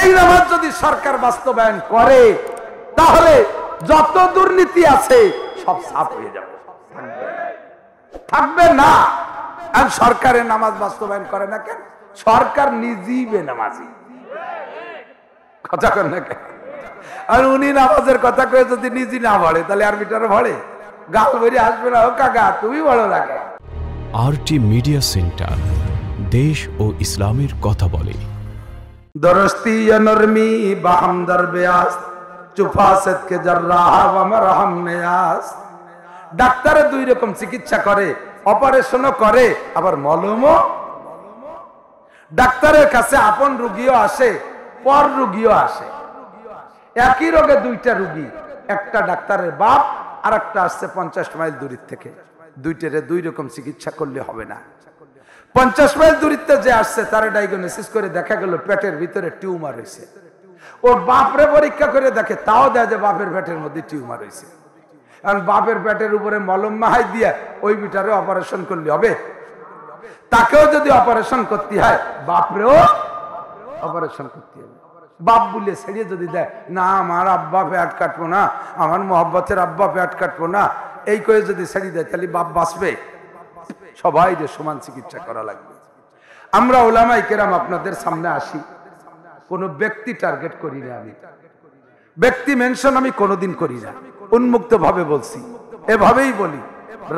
এই নামাজ যদি সরকার বাস্তবায়ন করে তাহলে যত দুর্নীতি আছে সব সাফ হয়ে যাবে, থাকবে না। আর সরকারের নামাজ বাস্তবায়ন করে না কেন? সরকার নিজেই বেনামাজি, কথা কর না কেন? আর উনি নামাজের কথা কয়ে যদি নিজে না ভরে তাহলে আরবিটারও ভরে, গাল বেরিয়ে আসবে না, ও কাকা তুমি বড় লাগে। আরটি মিডিয়া সেন্টার, দেশ ও ইসলামের কথা বলে। দরস্তি নরমি বাহামদার বেয়াস চুফাসত কে জাররাহ ওয়া মারহাম নিয়াস। ডাক্তারে দুই রকম চিকিৎসা করে, অপারেশনও করে আবার মলমও। ডাক্তারের কাছে আপন রোগীও আসে, পর রোগীও আসে। একই রোগে দুইটা রোগী, একটা ডাক্তারের বাপ আর একটা আসছে 50 মাইল দূরের থেকে। দুইটারে দুই রকম চিকিৎসা করলে হবে না। 50 মাইল দূরত্বে যে আসছে তার ডায়াগনোসিস করে দেখা গেল পেটের ভিতরে টিউমার হয়েছে। ওর বাপরে পরীক্ষা করে দেখে, তাও দেয় যে বাপের পেটের মধ্যে টিউমার হয়েছে। কারণ বাপের পেটের উপরে মলম মাহাই দিয়া ওই বিটারে অপারেশন করলে হবে। তাকেও যদি অপারেশন করতে হয় বাপরেও অপারেশন করতে হবে। বাপ বলে ছেড়িয়ে যদি দেয়, না আমার আব্বা পেট কাটবো না, আমার মোহাব্বতের আব্বা পেট কাটবো না, এই করে যদি ছেড়িয়ে দেয় তাহলে বাপ বাঁচবে? সবাই যে সমান চিকিৎসা করা লাগবে। আমরা উলামায়ে কেরাম আপনাদের সামনে আসি, কোন ব্যক্তি টার্গেট করি না, আমি ব্যক্তি মেনশন আমি কোনোদিন করি না, উন্মুক্ত ভাবে বলছি, এভাবেই বলি।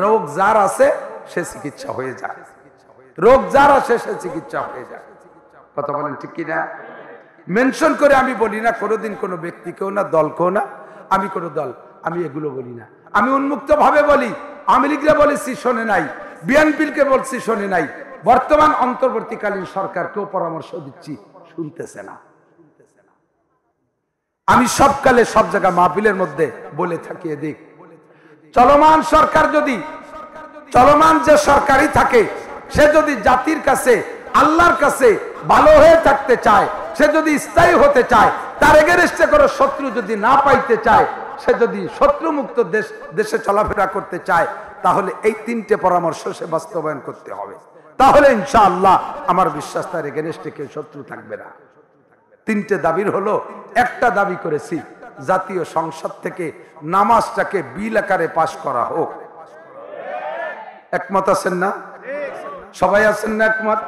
রোগ যার আছে সে চিকিৎসা হয়ে যায়, রোগ যার আছে সে চিকিৎসা হয়ে যায়। কথা বলেন ঠিক কিনা? মেনশন করে আমি বলি না কোনোদিন কোনো ব্যক্তিকেও না, দলকেও না। আমি কোনো দল আমি এগুলো বলি না, আমি উন্মুক্ত ভাবে বলি। আওয়ামী লীগকে বলেছি শোনে নাই, বিএনপিকে বলছি শোনে নাই, বর্তমান অন্তর্বর্তীকালীন সরকারকেও পরামর্শ দিচ্ছি, শুনতেছে না। আমি সবকালে সব জায়গা মাহফিলের মধ্যে বলে থাকি, এদিক চলমান সরকার যদি চলমান যে সরকারই থাকে, সে যদি জাতির কাছে আল্লাহর কাছে ভালো হয়ে থাকতে চায়, সে যদি স্থায়ী হতে চায়, তার এগেনস্টে কোনো শত্রু যদি না পাইতে চায়, সে যদি শত্রুমুক্ত দেশে চলাফেরা করতে চায়, তাহলে এই তিনটে পরামর্শ সে বাস্তবায়ন করতে হবে। তাহলে ইনশাআল্লাহ আমার বিশ্বাস তার এগেনস্টে কেউ শত্রু থাকবে না। তিনটে দাবির হলো, একটা দাবি করেছি জাতীয় সংসদ থেকে নামাজটাকে বিল আকারে পাশ করা হোক। একমত আছেন না? সবাই আছেন না একমত?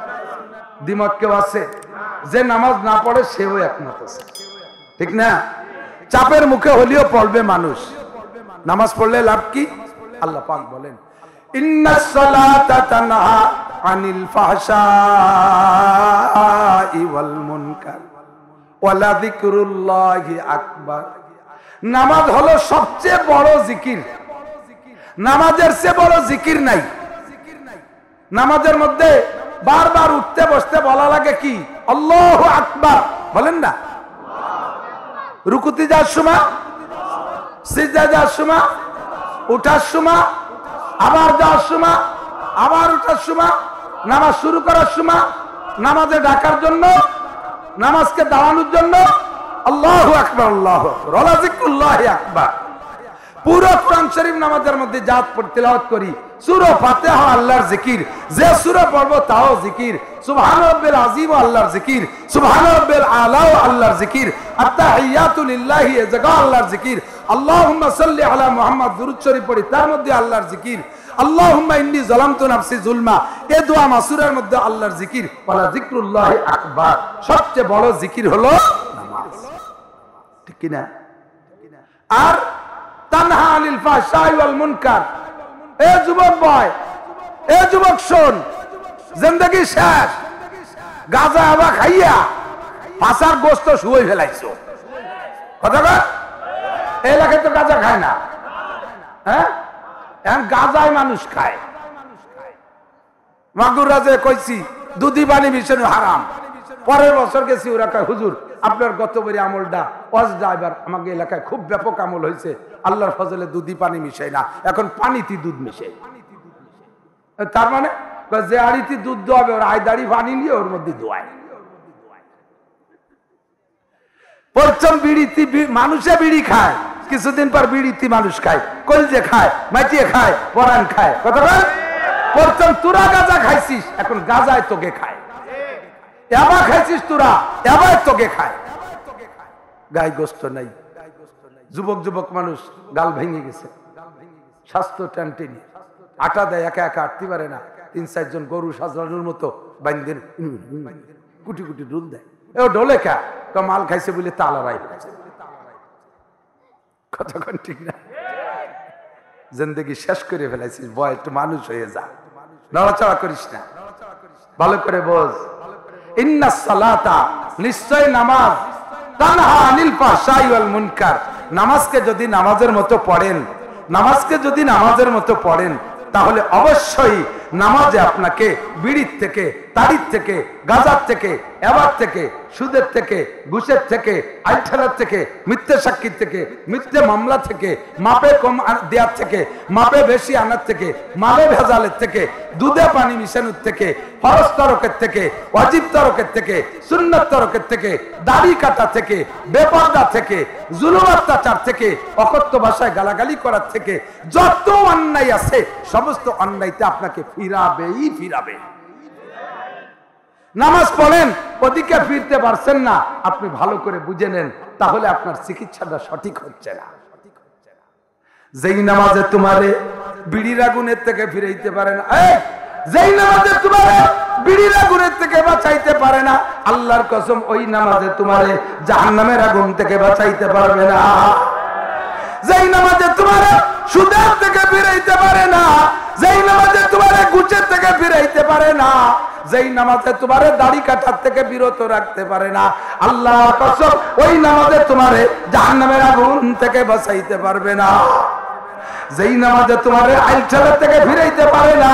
দ্বিমত কেউ আছে? যে নামাজ না পড়ে সেও একমত আছে, ঠিক না? চাপের মুখে হলেও পড়বে মানুষ। নামাজ পড়লে লাভ কি? আল্লাহ পাক বলেন, ইন্নাস সালাতা তানহা আনিল ফাহশাই ওয়াল মুনকার ওয়ালা যিকরুল্লাহি আকবার। নামাজ হলো সবচেয়ে বড় জিকির, নামাজের চেয়ে বড় জিকির নাই। নামাজের মধ্যে বারবার উঠতে বসতে বলা লাগে কি? আল্লাহু আকবার বলেন না? রুকুতে যাওয়ার সময়, সিজদায় যাওয়ার সময়, উঠার সময়, আবার যাওয়ার সময়, আবার উঠার সময়, নামাজ শুরু করার সময়, নামাজে ডাকার জন্য, নামাজকে দাঁড়ানোর জন্য আল্লাহু আকবার, আল্লাহু আকবার, ওয়ালা যিকরুল্লাহি আকবার। পুরো কোরআন শরীফ নামাজের মধ্যে জাত পড়ে তেলাওয়াত করি, সূরা ফাতিহা আল্লাহর জিকির, যে সূরা পড়ব তাও জিকির, সুবহান রাব্বিল আযীম আল্লাহর জিকির, সুবহান রাব্বিল আলা আল্লাহর জিকির, আত-তাহিয়াতু লিল্লাহি জাগা আল্লাহর জিকির, আল্লাহুম্মা সাল্লি আলা মুহাম্মদ দুরূদ শরীফ পড়ি তার মধ্যে আল্লাহর জিকির, আল্লাহুম্মা ইন্নী যালামতু নাফসি যুলমা এই দোয়া মাসুরার মধ্যে আল্লাহর জিকির, ওয়ালা যিকরুল্লাহি আকবার। সবচেয়ে বড় জিকির হলো নামাজ, ঠিক কি না? আর তানহা আনিল ফাহশাই ওয়াল মুনকার। এ যুবক বয়, এ যুবক শোন, জিন্দেগি শেষ, গাঁজা আবা খাইয়া পাছার গোস্ত শুয়ে ফেলাইছো। কথা কয়, এই এলাকায় তো গাঁজা খায় না, হ্যাঁ? এখন গাঁজায় মানুষ খায়। মাগুরা যে কইছি দুধি পানি মিশানো হারাম, পরের বছর গেছি, ওরা কয় হুজুর আপনার গতবারে আমলটা ওয়াজটা এবার আমাকে এলাকায় খুব ব্যাপক আমল হয়েছে, আল্লাহর ফজলে দুধি পানি মিশাই না, এখন পানিতে দুধ মিশাই। তার মানে যে আড়িতে দুধ দোয়াবে ওর আইদাড়ি পানি নিয়ে ওর মধ্যে দোয়ায়। প্রথম বিড়িতে মানুষে বিড়ি খায়, কিছুদিন পর বিড়িতে মানুষ খায়, কলজে খায়, মাটিয়ে খায়, পরান খায়। কথা বল, প্রথম তোরা গাঁজা খাইছিস, এখন গাঁজায় তোকে খায়। এবার খাইছিস তোরা, এবার তোকে খায়। গায়ে গোস্ত নাই, যুবক যুবক মানুষ গাল ভেঙে গেছে, স্বাস্থ্য টানটেনি, আটা দেয় একা একা আটতে পারে না, 3-4 জন গরু সাজানোর মতো বাইন্দের কুটি কুটি ডুল দেয়। ও ডোলে কা মাল খাইছে বলে তালা রাই কতক্ষণ ঠিক না? জিন্দেগি শেষ করে ফেলাইছিস, বয় একটু মানুষ হয়ে যা, নড়াচড়া করিস না, ভালো করে বোঝ। ইন্নাস সালাতা, নিশ্চয় নামাজ, তানহা আনিল ফাহশাই ওয়াল মুনকার, নামাজকে যদি নামাজের মতো পড়েন, নামাজকে যদি নামাজের মতো পড়েন, তাহলে অবশ্যই নামাজে আপনাকে বিড়ির থেকে, তাড়ির থেকে, গাঁজার থেকে, এবার থেকে, সুদের থেকে, ঘুষের থেকে, আইঠালার থেকে, মিথ্যে সাক্ষীর থেকে, মিথ্যে মামলা থেকে, মাপে কম দেওয়ার থেকে, মাপে বেশি আনার থেকে, মালে ভেজালের থেকে, দুধে পানি মিশানোর থেকে, ফরজ তরকের থেকে, ওয়াজিব তরকের থেকে, সুন্নত তরকের থেকে, দাড়ি কাটা থেকে, বেপরদা থেকে, জুলুম অত্যাচার থেকে, অকথ্য ভাষায় গালাগালি করার থেকে, যত অন্যায় আছে সমস্ত অন্যায়তে আপনাকে ফিরাবেই ফিরাবে। নামাজ পড়েন, ওদিকে ফিরতে পারছেন না, আপনি ভালো করে বুঝে নেন, তাহলে আপনার চিকিৎসাটা সঠিক হচ্ছে না। যেই নামাজে তোমারে বিড়ির আগুনের থেকে ফিরাইতে পারে না, যেই নামাজে তোমারে বিড়ির আগুনের থেকে বাঁচাইতে পারে না, আল্লাহর কসম ওই নামাজে তোমারে জাহান্নামের আগুন থেকে বাঁচাইতে পারবে না। যেই নামাজে তোমারে সুদের থেকে ফিরাইতে পারে না, যেই নামাজে তোমারে ঘুষের থেকে ফিরাইতে পারে না, যেই নামাজে তোমারে দাড়ি কাটার থেকে বিরত রাখতে পারে না, আল্লাহর কসম ওই নামাজে তোমারে জাহান্নামের আগুন থেকে বাঁচাইতে পারবে না। যেই নামাজে তোমারে আইলছালা থেকে ফিরাইতে পারে না,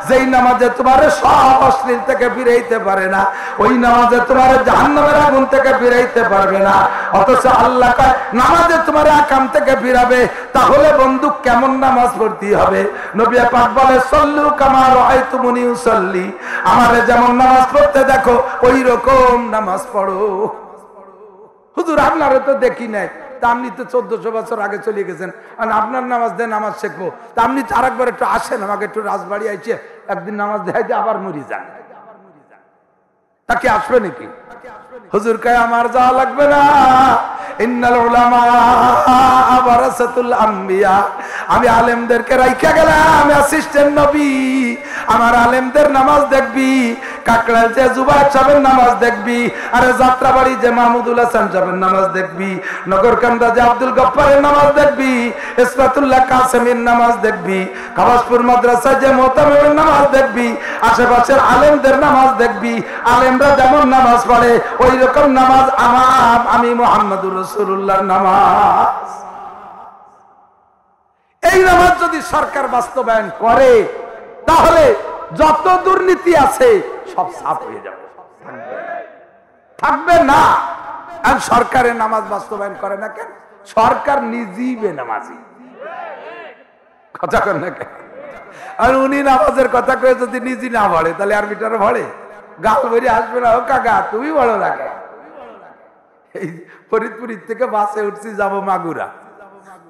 যেই নামাজে তোমারে সব অশ্লীল থেকে ফিরাইতে পারে না, ওই নামাজে তোমারে জাহান্নামের আগুন থেকে ফিরাইতে পারবে না। অথচ আল্লাহ কয় নামাজে তোমারে আকাম থেকে ফিরাবে। তাহলে বন্ধু কেমন নামাজ পড়তে হবে? নবী পাক বলে সল্লু কামা রাআইতুমুনি উসাল্লি, আমারে যেমন নামাজ পড়তে দেখো ওই রকম নামাজ পড়ো। হুজুর আপনারে তো দেখি নাই, তা আপনি তো 1400 বছর আগে চলে গেছেন, আর আপনার নামাজ দিয়ে নামাজ শিখবো, তা আপনি তো আরেকবার একটু আসেন, আমাকে একটু রাজবাড়ি আইছে একদিন নামাজ দেখাইতে আবার মরি যান, তাকে আসবে নাকি? হুজুর কয় আমার যাওয়া লাগবে না, ইন্নাল উলামা ওয়ারাসাতুল আম্বিয়া, আমি আলেমদেরকে রাইখা গেলাম অ্যাসিস্ট্যান্ট নবী, আমার আলেমদের নামাজ দেখবি, কাকড়াল যে জুবায়ের সাহেবের নামাজ দেখবি, আরে যাত্রাবাড়ি যে মাহমুদুল হাসান সাহেবের নামাজ দেখবি, নগরকান্দা যে আব্দুল গফফারের নামাজ দেখবি, ইসরাতুল্লাহ কাসেমের নামাজ দেখবি, খাবাসপুর মাদ্রাসা যে মোহতামিমের নামাজ দেখবি, আশেপাশের আলেমদের নামাজ দেখবি। আলেমরা যেমন নামাজ পড়ে ওই রকম নামাজ আমি মুহাম্মদুর রাসূলুল্লাহর নামাজ। এই নামাজ যদি সরকার বাস্তবায়ন করে তাহলে যত দুর্নীতি আছে সব সাফ হয়ে যাবে, থাকবে না। আর সরকারের নামাজ বাস্তবায়ন করে না কেন? সরকার নিজেই বেনামাজি, কথা কর না কেন? আর উনি নামাজের কথা কয়ে যদি নিজে না ভরে তাহলে আর মিটার ভরে গাল বেরিয়ে আসবে না, ও কাকা তুমি বড় রাখে। এই ফরিদপুর থেকে বাসে উঠছি, যাবো মাগুরা,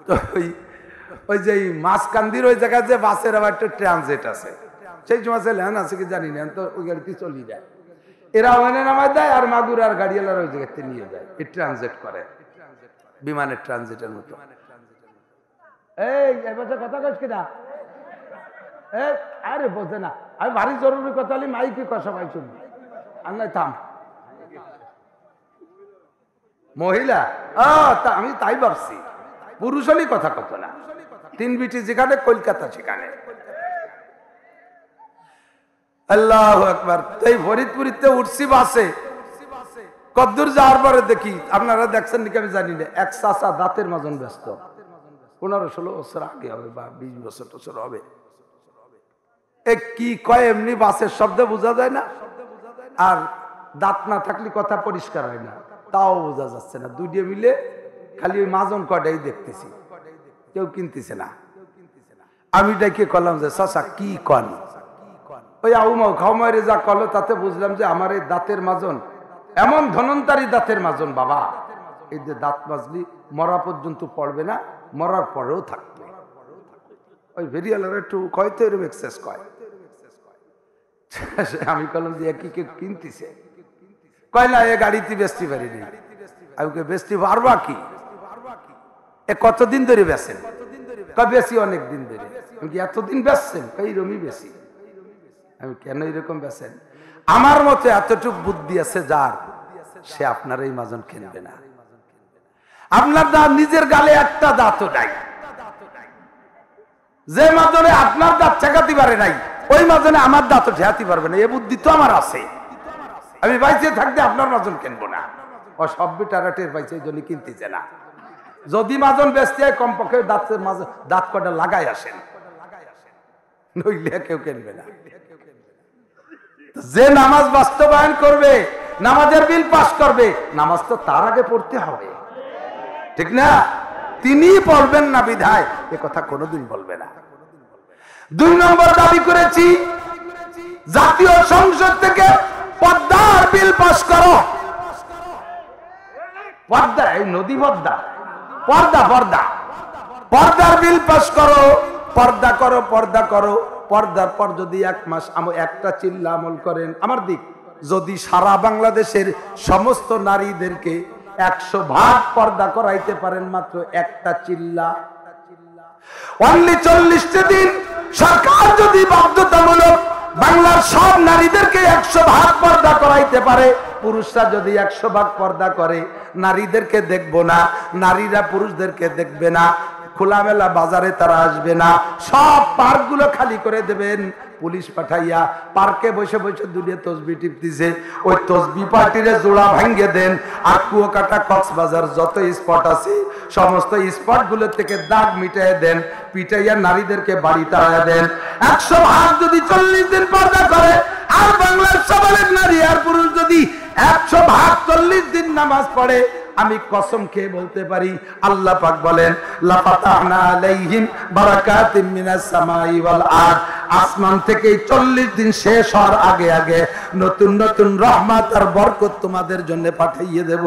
তো ওই যে মাঝকান্দির ওই জায়গায় যে বাসের আবার একটা ট্রানজিট আছে, সেই সময় লেন আছে কি জানি না, তো ওই গাড়িতে চলে যায়, এরা ওখানে নামায় দেয় আর মাগুরার গাড়িওয়ালার ওই জায়গাতে নিয়ে যায়, এই ট্রানজিট করে বিমানের ট্রানজিটের মতো। এই এবছর কথা কইস কিনা? আরে বোঝে না, আমি ভারী জরুরি কথা হলে মাইকে কষা পাই শুনি, আর নাই থাম মহিলা, আমি তাই ভাবছি পুরুষ হলেই কথা কত না, 3 বিটি যেখানে কলকাতা সেখানে। আল্লাহু আকবার। এই ফরিদপুরিতে উঠছি বাসে, কদ্দূর যাওয়ার পরে দেখি, আপনারা দেখছেন নাকি আমি জানি না, এক চাচা দাঁতের মাজন ব্যস্ত, 15-16 বছর আগে হবে বা 20 বছর হবে। কি কয় এমনি বাসের শব্দ বোঝা যায় না, আর দাঁত না থাকলে কথা পরিষ্কার হয় না, তাও বোঝা যাচ্ছে না। দুইটা মিলে খালি ওই মাজন কটাই দেখতেছি, কেউ কিনতেছে না। আমি ডাকে কলাম যে চাচা কি কন? ওই আউমাও খাওমারে যা কল তাতে বুঝলাম যে আমার এই দাঁতের মাজন এমন ধনন্তারী দাঁতের মাজন বাবা, এই যে দাঁত মাজলি মরা পর্যন্ত পড়বে না, মরার পরেও থাকবে। ওই ভেরিয়ালার একটু কয়তো এরকম এক্সেস কয়। আমি কলাম যে কি কেউ কিনতেছে? কয় না, এ গাড়িতে বেচতে পারিনি। আমি বেচতে পারবা কি? এ কতদিন ধরে বেচেন? বেশি অনেক দিন ধরে। আমি কি এতদিন বেচছেন? এইরকমই বেশি। আমি কেন এরকম বেচেন? আমার মতো এতটুক বুদ্ধি আছে যার, সে আপনার এই মাজন কিনবে না। আপনার দাঁত নিজের গালে একটা দাঁতও নাই। যে মাজনে আপনার দাঁত ঠেকাতে পারে নাই, ওই মাজনে আমার দাঁতও ঠেকাতে পারবে না। এ বুদ্ধি তো আমার আছে। আমি বাইচে থাকতে আপনার মাজন কিনবো না। ও সব বিটারাটের বাইচে এই জন্য কিনতেছে না। যদি মাজন বেচতে হয় কমপক্ষে দাঁত কটা লাগাই আসেন, নইলে কেউ কিনবে না। যে নামাজ বাস্তবায়ন করবে, নামাজের বিল পাস করবে, নামাজ তো তার আগে পড়তে হবে, ঠিক না? তিনি পড়বেন না বিধায় এ কথা কোনোদিন বলবে না। 2 নম্বর দাবি করেছি, জাতীয় সংসদ থেকে পর্দার বিল পাস করো। পর্দা, এই নদী পর্দা, পর্দা পর্দা পর্দার বিল পাস করো। পর্দা করো, পর্দা করো। পর্দার পর যদি 1 মাস একটা চিল্লা আমল করেন আমার দিক, যদি সারা বাংলাদেশের সমস্ত নারীদেরকে 100 ভাগ পর্দা করাইতে পারেন মাত্র একটা চিল্লা, অনলি 40 দিন সরকার যদি বাধ্যতামূলক বাংলার সব নারীদেরকে 100 ভাগ পর্দা করাইতে পারে, পুরুষরা যদি 100 ভাগ পর্দা করে, নারীদেরকে দেখবো না, নারীরা পুরুষদেরকে দেখবে না, খোলামেলা বাজারে তারা আসবে না, সব পার্কগুলো খালি করে দেবেন। পুলিশ পাঠাইয়া পার্কে বসে বসে দুনিয়া তসবি টিপতেছে, ওই তসবি পার্টিরে জোড়া ভাঙ্গে দেন। আর কুয়াকাটা, কক্সবাজার যত স্পট আছে সমস্ত স্পট গুলো থেকে দাগ মিটাই দেন, পিটাইয়া নারীদেরকে বাড়ি তাড়াইয়া দেন। 100 ভাগ যদি 40 দিন পর্দা করে, আর বাংলার সবালের নারী আর পুরুষ যদি 100 ভাগ 40 দিন নামাজ পড়ে, আমি কসম খেয়ে বলতে পারি, আল্লাহ পাক বলেন লাফাতাহনা আলাইহিম বারাকাতিম মিনাস সামাই ওয়াল আরদ, আসমান থেকে 40 দিন শেষ হওয়ার আগে আগে নতুন নতুন রহমত আর বরকত তোমাদের জন্য পাঠিয়ে দেব।